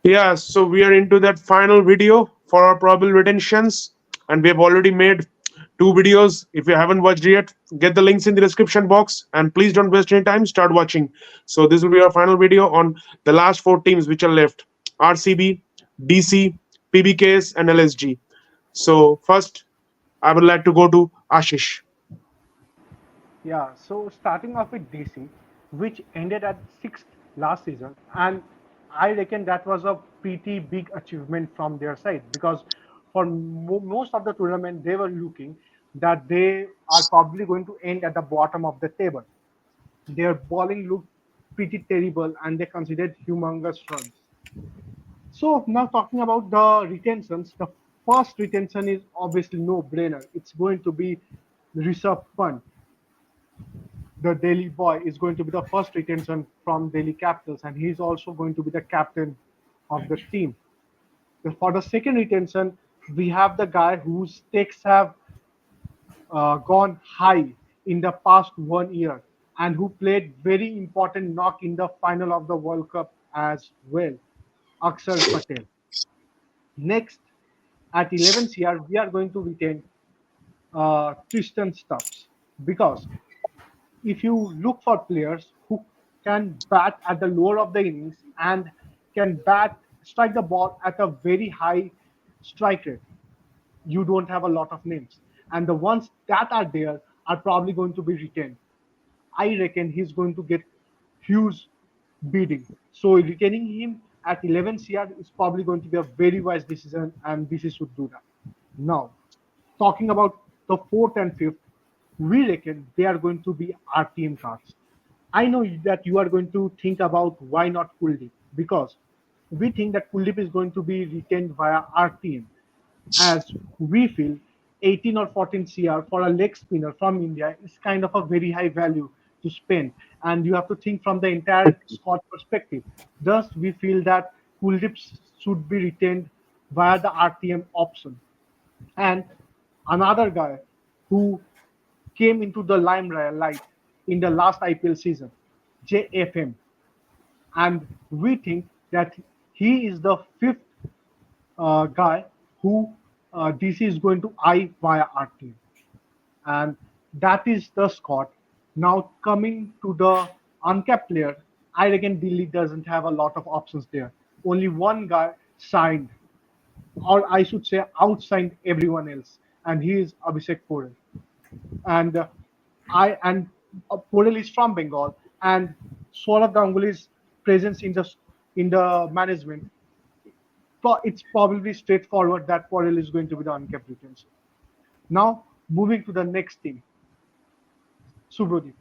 Yeah, so we are into that final video for our probable retentions, and we have already made two videos. If you haven't watched yet, get the links in the description box, and please don't waste any time. Start watching. So this will be our final video on the last four teams which are left: RCB, DC, PBKS, and LSG. So first, I would like to go to Ashish. Yeah, so starting off with DC, which ended at sixth last season, and I reckon that was a pretty big achievement from their side because for most of the tournament they were looking that they are probably going to end at the bottom of the table. Their bowling looked pretty terrible, and they considered humongous runs. So now talking about the retentions, the first retention is obviously no brainer. It's going to be Rishabh Pant, the Delhi boy, is going to be the first retention from Delhi Capitals, and he's also going to be the captain of the team. For the second retention, we have the guy whose stakes have gone high in the past 1 year and who played very important knock in the final of the World Cup as well, Akshar Patel. Next, at 11 CR, we are going to retain Tristan Stubbs because if you look for players who can bat at the lower of the innings and can strike the ball at a very high strike rate, you don't have a lot of names. And the ones that are there are probably going to be retained. I reckon he's going to get huge bidding. So retaining him at 11 CR is probably going to be a very wise decision, and BC should do that. Now, talking about the fourth and fifth, we reckon they are going to be RTM cards. I know that you are going to think about why not Kuldeep because we think that Kuldeep is going to be retained via RTM as we feel 18 or 14 CR for a leg spinner from India is kind of a very high value to spend. And you have to think from the entire squad perspective. Thus, we feel that Kuldeep should be retained via the RTM option. And another guy who came into the limelight in the last IPL season, JFM. And we think that he is the fifth guy who DC is going to eye via RT. And that is the squad. Now coming to the uncapped player, I reckon Delhi doesn't have a lot of options there. Only one guy signed, or I should say, outsigned everyone else, and he is Abhishek Porel. And I and Porel is from Bengal, and Saurav Ganguly's presence in the management, it's probably straightforward that Porel is going to be the uncapped retention. Now moving to the next team, Subrodip.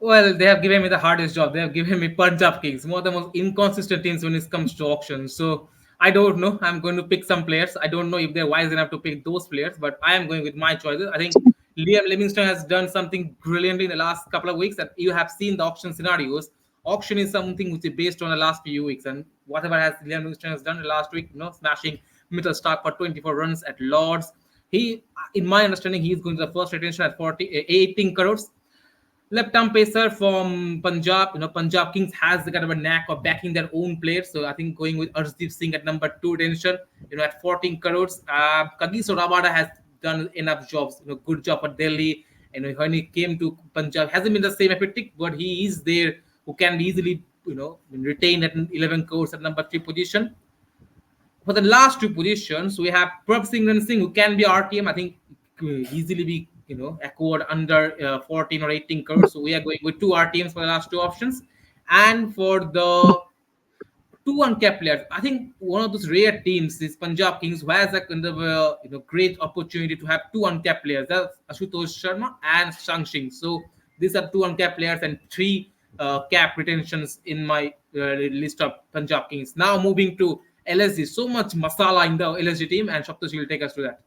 Well, they have given me the hardest job. They have given me Punjab Kings, one of the most inconsistent teams when it comes to auctions. So I don't know. I'm going to pick some players. I don't know if they're wise enough to pick those players, but I am going with my choices. I think Liam Livingstone has done something brilliant in the last couple of weeks. That you have seen the auction scenarios. Auction is something which is based on the last few weeks, and whatever has Liam Livingstone has done the last week, smashing Mitchell Stark for 24 runs at Lords. He, in my understanding, he is going to the first retention at 18 crores. Left arm pacer from Punjab. Punjab Kings has the kind of a knack of backing their own players. So I think going with Arshdeep Singh at number two retention, at 14 crores. Kagiso Rabada has done enough jobs, good job at Delhi. When he came to Punjab, hasn't been the same epic, but he is there who can be easily, retained at 11 crores at number three position. For the last two positions, we have Prabh Singh and Singh, who can be RTM. I think easily be acquired under 14 or 18 crores. So we are going with two RTMs for the last two options. And for the two uncapped players, I think one of those rare teams is Punjab Kings, who has a kind of great opportunity to have two uncapped players. That's Ashutosh Sharma and Shangshing. So these are two uncapped players and three cap retentions in my list of Punjab Kings. Now moving to LSG, so much masala in the LSG team, and Shaptosh will take us to that.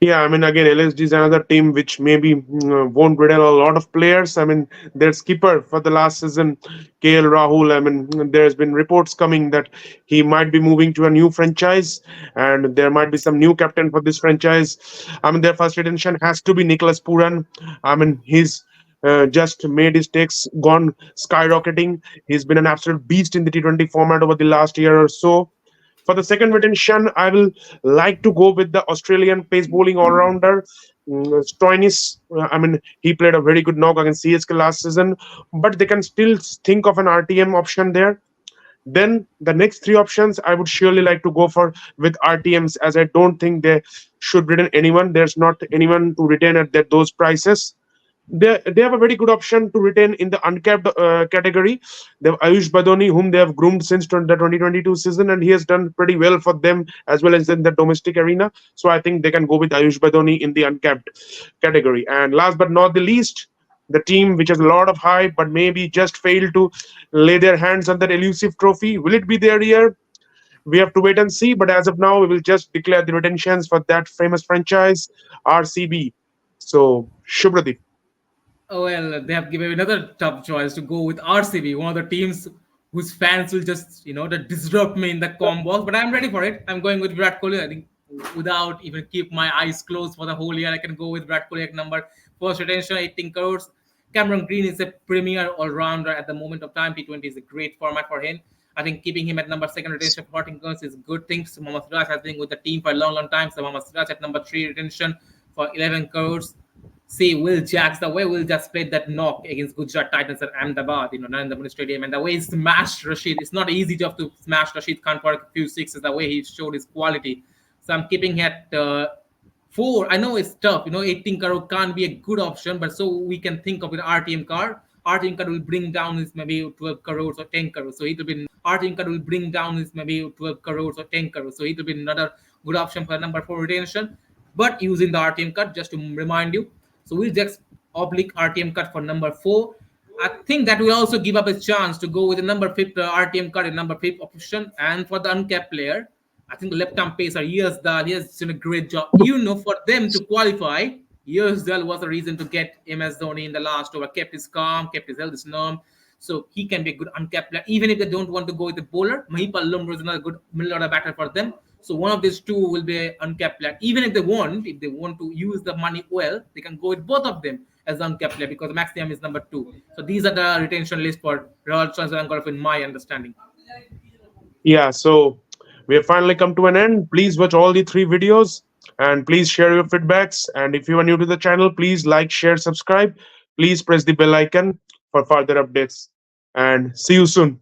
Yeah, I mean, again, LSD is another team which maybe won't retain a lot of players. I mean, their skipper for the last season, KL Rahul, I mean, there's been reports coming that he might be moving to a new franchise and there might be some new captain for this franchise. I mean, their first retention has to be Nicholas Puran. I mean, he's just made his takes gone skyrocketing. He's been an absolute beast in the T20 format over the last year or so. For the second retention, I will like to go with the Australian pace bowling all rounder. Stoinis, I mean, he played a very good knock against CSK last season, but they can still think of an RTM option there. Then the next three options, I would surely like to go for with RTMs, as I don't think they should retain anyone. There's not anyone to retain at those prices. They have a very good option to retain in the uncapped category. They have Ayush Badoni, whom they have groomed since the 2022 season, and he has done pretty well for them as well as in the domestic arena. So I think they can go with Ayush Badoni in the uncapped category. And last but not the least, the team which has a lot of hype but maybe just failed to lay their hands on that elusive trophy. Will it be their year? We have to wait and see. But as of now, we will just declare the retentions for that famous franchise, RCB. So, Shubhradeep. Oh, well, they have given another tough choice to go with RCB, one of the teams whose fans will just, disrupt me in the combos. But I'm ready for it. I'm going with Virat Kohli. I think without even keep my eyes closed for the whole year, I can go with Virat Kohli at number first retention, 18 crores. Cameron Green is a premier all-rounder at the moment of time. T20 is a great format for him. I think keeping him at number second retention for 14 crores is a good thing. So Mohammad Siraj has been with the team for a long, long time. So Mohammad Siraj at number three retention for 11 crores. See Will Jacks, the way Will Jacks played that knock against Gujarat Titans at Ahmedabad, Narendra Modi Stadium, and the way he smashed Rashid. It's not easy job to smash Rashid Khan for a few sixes, the way he showed his quality. So I'm keeping at four. I know it's tough, 18 crore can't be a good option, but so we can think of an RTM car. RTM card will bring down his maybe 12 crores or 10 crores. So it will be RTM card will bring down his maybe 12 crores or 10 crores. So it will be another good option for number four retention. But using the RTM card, just to remind you, so we'll just oblique RTM cut for number four. I think that will also give up a chance to go with the number fifth RTM cut in number fifth option. And for the uncapped player, I think the left arm pacer, Yersdal, he has done a great job. For them to qualify, Yersdal was the reason to get MS Dhoni in the last over. Kept his calm, kept his health, his norm. So he can be a good uncapped player. Even if they don't want to go with the bowler, Mahipal Lumro is another good middle order batter for them. So one of these two will be an uncapped player. Even if they want to use the money well, they can go with both of them as uncapped player because maximum is number two. So these are the retention list for Royal Challengers Bangalore in my understanding. Yeah, so we have finally come to an end. Please watch all the three videos and please share your feedbacks. And if you are new to the channel, please like, share, subscribe. Please press the bell icon for further updates. And see you soon.